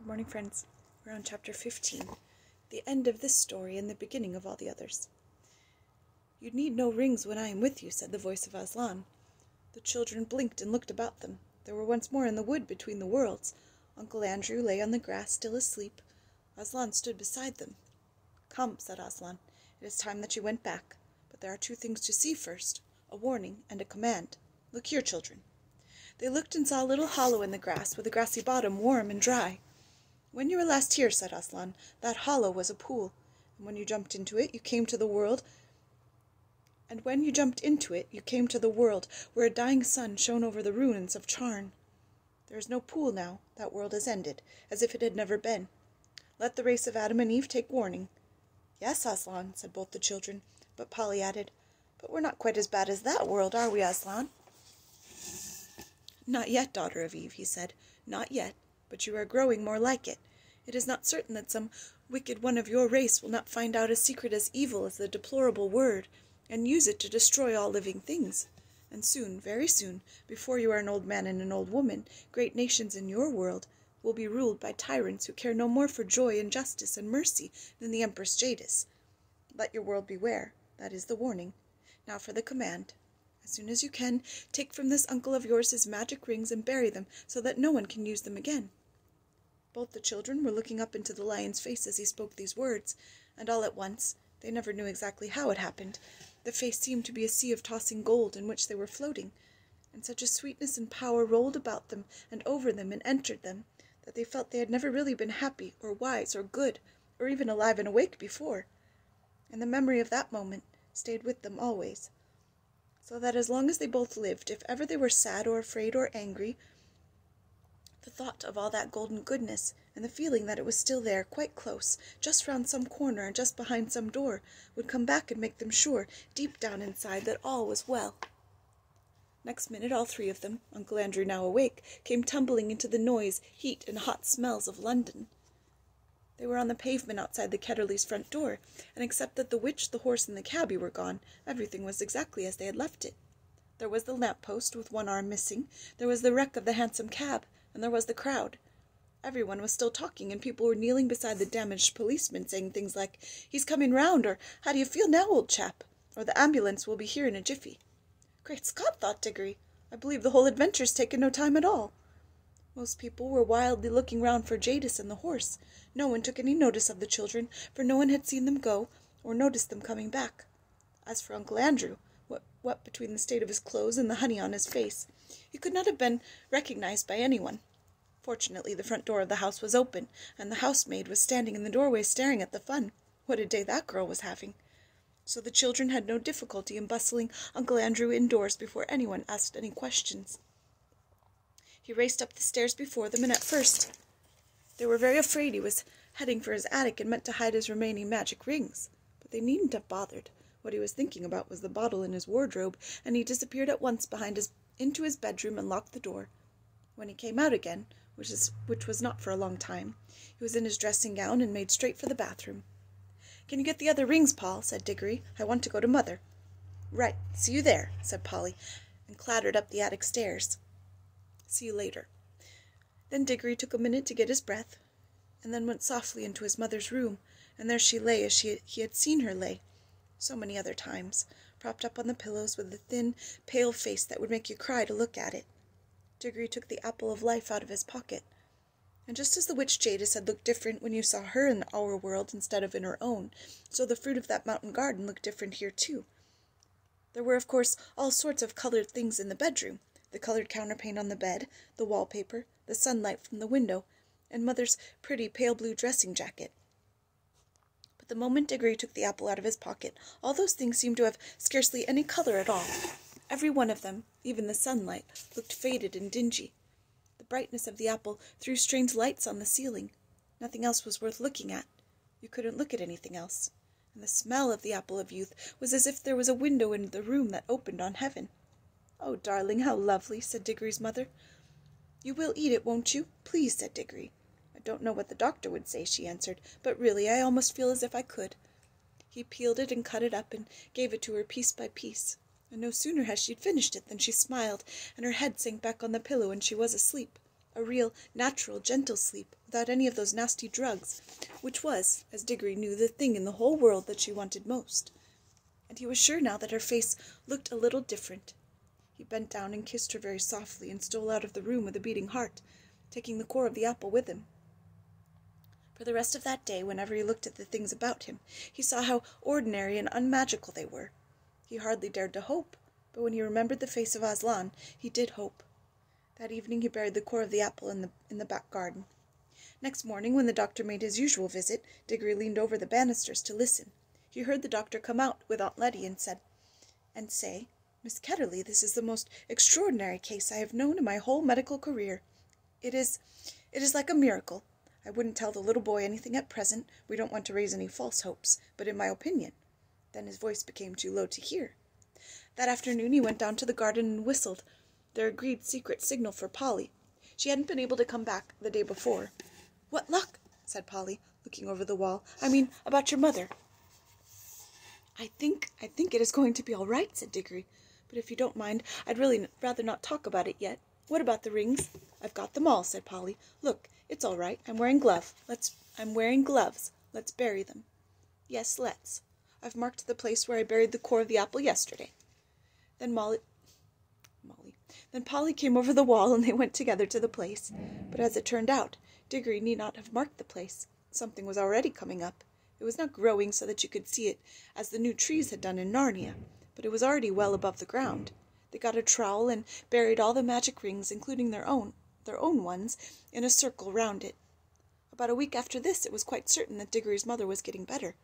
Good morning, friends. We're on chapter 15, the end of this story and the beginning of all the others. "You need no rings when I am with you," said the voice of Aslan. The children blinked and looked about them. They were once more in the wood between the worlds. Uncle Andrew lay on the grass, still asleep. Aslan stood beside them. "Come," said Aslan, "it is time that you went back. But there are two things to see first, a warning and a command. Look here, children." They looked and saw a little hollow in the grass, with a grassy bottom, warm and dry. "When you were last here," said Aslan, "that hollow was a pool, and when you jumped into it, you came to the world where a dying sun shone over the ruins of Charn. There is no pool now. That world has ended, as if it had never been. Let the race of Adam and Eve take warning." "Yes, Aslan," said both the children, but Polly added, "But we're not quite as bad as that world, are we, Aslan?" "Not yet, daughter of Eve," he said, "not yet, but you are growing more like it. It is not certain that some wicked one of your race will not find out a secret as evil as the deplorable word, and use it to destroy all living things. And soon, very soon, before you are an old man and an old woman, great nations in your world will be ruled by tyrants who care no more for joy and justice and mercy than the Empress Jadis. Let your world beware. That is the warning. Now for the command. As soon as you can, take from this uncle of yours his magic rings and bury them so that no one can use them again." Both the children were looking up into the lion's face as he spoke these words, and all at once, they never knew exactly how it happened, the face seemed to be a sea of tossing gold in which they were floating, and such a sweetness and power rolled about them and over them and entered them, that they felt they had never really been happy or wise or good or even alive and awake before. And the memory of that moment stayed with them always, so that as long as they both lived, if ever they were sad or afraid or angry, the thought of all that golden goodness, and the feeling that it was still there, quite close, just round some corner and just behind some door, would come back and make them sure, deep down inside, that all was well. Next minute all three of them, Uncle Andrew now awake, came tumbling into the noise, heat, and hot smells of London. They were on the pavement outside the Ketterleys' front door, and except that the witch, the horse, and the cabby were gone, everything was exactly as they had left it. There was the lamp-post with one arm missing, there was the wreck of the hansom cab, and there was the crowd. Everyone was still talking, and people were kneeling beside the damaged policeman, saying things like, "He's coming round," or "How do you feel now, old chap?" or "The ambulance will be here in a jiffy." "Great Scott," thought Diggory, "I believe the whole adventure's taken no time at all." Most people were wildly looking round for Jadis and the horse. No one took any notice of the children, for no one had seen them go, or noticed them coming back. As for Uncle Andrew, what between the state of his clothes and the honey on his face, he could not have been recognized by anyone. Fortunately, the front door of the house was open, and the housemaid was standing in the doorway staring at the fun. What a day that girl was having! So the children had no difficulty in bustling Uncle Andrew indoors before anyone asked any questions. He raced up the stairs before them, and at first they were very afraid he was heading for his attic and meant to hide his remaining magic rings. But they needn't have bothered. What he was thinking about was the bottle in his wardrobe, and he disappeared at once into his bedroom and locked the door. When he came out again, which was not for a long time, he was in his dressing gown and made straight for the bathroom. "Can you get the other rings, Paul?" said Diggory. "I want to go to Mother." "Right. See you there," said Polly, and clattered up the attic stairs. "See you later." Then Diggory took a minute to get his breath, and then went softly into his mother's room, and there she lay as he had seen her lay so many other times, propped up on the pillows with a thin, pale face that would make you cry to look at it. Diggory took the apple of life out of his pocket, and just as the witch Jadis had looked different when you saw her in our world instead of in her own, so the fruit of that mountain garden looked different here too. There were, of course, all sorts of coloured things in the bedroom, the coloured counterpane on the bed, the wallpaper, the sunlight from the window, and Mother's pretty pale blue dressing jacket. But the moment Diggory took the apple out of his pocket, all those things seemed to have scarcely any colour at all. Every one of them, even the sunlight, looked faded and dingy. The brightness of the apple threw strange lights on the ceiling. Nothing else was worth looking at. You couldn't look at anything else. And the smell of the apple of youth was as if there was a window in the room that opened on heaven. "Oh, darling, how lovely," said Diggory's mother. "You will eat it, won't you? Please," said Diggory. "I don't know what the doctor would say," she answered, "but really I almost feel as if I could." He peeled it and cut it up and gave it to her piece by piece, and no sooner had she finished it than she smiled, and her head sank back on the pillow and she was asleep. a real, natural, gentle sleep, without any of those nasty drugs, which was, as Diggory knew, the thing in the whole world that she wanted most. And he was sure now that her face looked a little different. He bent down and kissed her very softly, and stole out of the room with a beating heart, taking the core of the apple with him. For the rest of that day, whenever he looked at the things about him, he saw how ordinary and unmagical they were. He hardly dared to hope, but when he remembered the face of Aslan, he did hope. That evening he buried the core of the apple in the back garden. Next morning, when the doctor made his usual visit, Diggory leaned over the banisters to listen. He heard the doctor come out with Aunt Letty and say, "Miss Ketterly, this is the most extraordinary case I have known in my whole medical career. It is like a miracle. I wouldn't tell the little boy anything at present. We don't want to raise any false hopes, but in my opinion." Then his voice became too low to hear. That afternoon he went down to the garden and whistled their agreed secret signal for Polly. She hadn't been able to come back the day before. "What luck?" said Polly, looking over the wall. "I mean, about your mother." I think it is going to be all right," said Diggory. "But if you don't mind, I'd really rather not talk about it yet. What about the rings?" "I've got them all," said Polly. "Look, it's all right. I'm wearing gloves. Let's bury them." "Yes, let's. I've marked the place where I buried the core of the apple yesterday." Then Polly came over the wall, and they went together to the place. But as it turned out, Diggory need not have marked the place. Something was already coming up. It was not growing so that you could see it as the new trees had done in Narnia, but it was already well above the ground. They got a trowel and buried all the magic rings, including their own ones, in a circle round it. About a week after this, it was quite certain that Diggory's mother was getting better.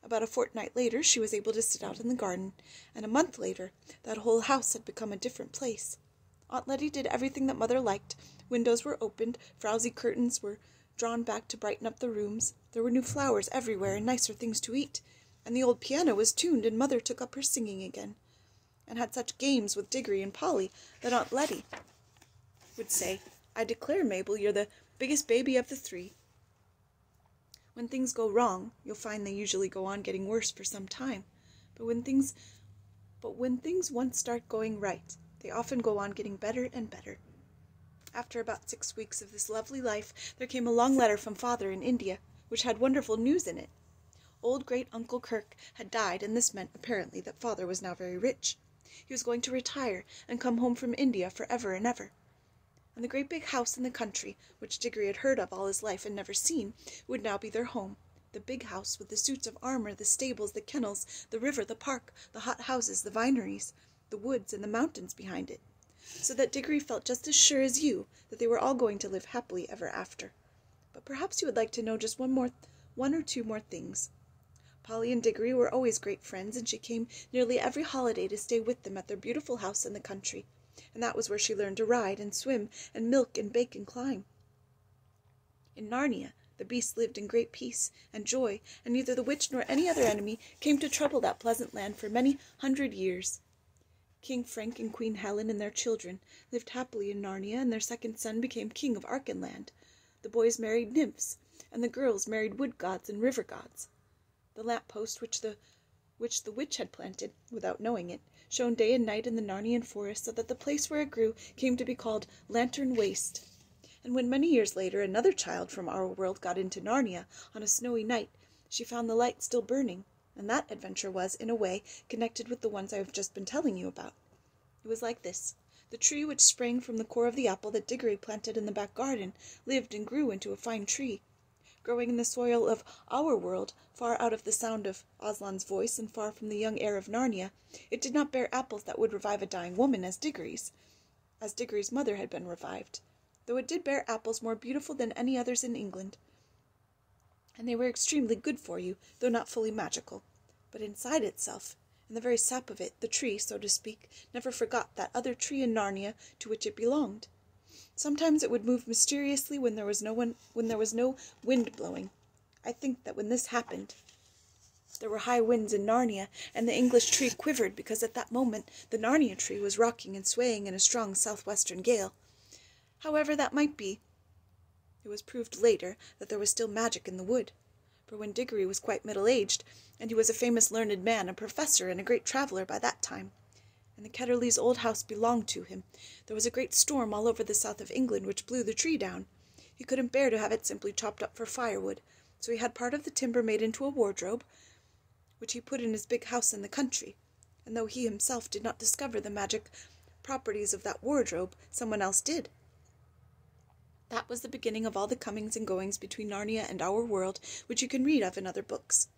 About a fortnight later, she was able to sit out in the garden, and a month later, that whole house had become a different place. Aunt Letty did everything that Mother liked. Windows were opened, frowsy curtains were drawn back to brighten up the rooms. There were new flowers everywhere and nicer things to eat, and the old piano was tuned, and Mother took up her singing again, and had such games with Diggory and Polly that Aunt Letty would say, "I declare, Mabel, you're the biggest baby of the three." When things go wrong, you'll find they usually go on getting worse for some time, but when things once start going right, they often go on getting better and better. After about 6 weeks of this lovely life, there came a long letter from Father in India, which had wonderful news in it. Old great-uncle Kirk had died, and this meant, apparently, that Father was now very rich. He was going to retire and come home from India for ever and ever. And the great big house in the country, which Diggory had heard of all his life and never seen, would now be their home. The big house with the suits of armor, the stables, the kennels, the river, the park, the hot houses, the vineries, the woods, and the mountains behind it. So that Diggory felt just as sure as you that they were all going to live happily ever after. But perhaps you would like to know just one or two more things. Polly and Diggory were always great friends, and she came nearly every holiday to stay with them at their beautiful house in the country, and that was where she learned to ride and swim and milk and bake and climb. In Narnia, the beasts lived in great peace and joy, and neither the witch nor any other enemy came to trouble that pleasant land for many 100 years. King Frank and Queen Helen and their children lived happily in Narnia, and their second son became king of Archenland. The boys married nymphs, and the girls married wood gods and river gods. The lamp-post which the witch had planted, without knowing it, shone day and night in the Narnian forest, so that the place where it grew came to be called Lantern Waste. And when many years later another child from our world got into Narnia on a snowy night, she found the light still burning, and that adventure was, in a way, connected with the ones I have just been telling you about. It was like this. The tree which sprang from the core of the apple that Diggory planted in the back garden lived and grew into a fine tree. Growing in the soil of our world, far out of the sound of Aslan's voice and far from the young air of Narnia, it did not bear apples that would revive a dying woman as Diggory's mother had been revived, though it did bear apples more beautiful than any others in England. And they were extremely good for you, though not fully magical. But inside itself, in the very sap of it, the tree, so to speak, never forgot that other tree in Narnia to which it belonged. Sometimes it would move mysteriously when there was no wind blowing. I think that when this happened, there were high winds in Narnia, and the English tree quivered because at that moment the Narnia tree was rocking and swaying in a strong southwestern gale. However that might be, it was proved later that there was still magic in the wood. For when Diggory was quite middle-aged, and he was a famous learned man, a professor, and a great traveller by that time, and the Ketterleys' old house belonged to him. There was a great storm all over the south of England which blew the tree down. He couldn't bear to have it simply chopped up for firewood, so he had part of the timber made into a wardrobe, which he put in his big house in the country, and though he himself did not discover the magic properties of that wardrobe, someone else did. That was the beginning of all the comings and goings between Narnia and our world, which you can read of in other books.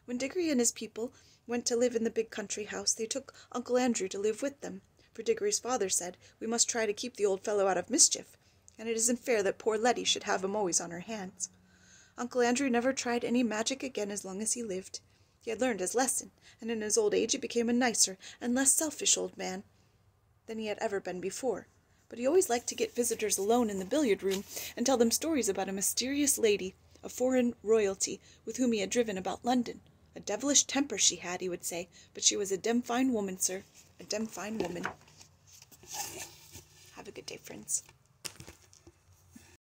When Diggory and his people went to live in the big country house, they took Uncle Andrew to live with them, for Diggory's father said, "We must try to keep the old fellow out of mischief, and it isn't fair that poor Letty should have him always on her hands." Uncle Andrew never tried any magic again as long as he lived. He had learned his lesson, and in his old age he became a nicer and less selfish old man than he had ever been before. But he always liked to get visitors alone in the billiard-room and tell them stories about a mysterious lady of foreign royalty with whom he had driven about London. A devilish temper she had, he would say, but she was a dem fine woman, sir, a dem fine woman. Have a good day, friends.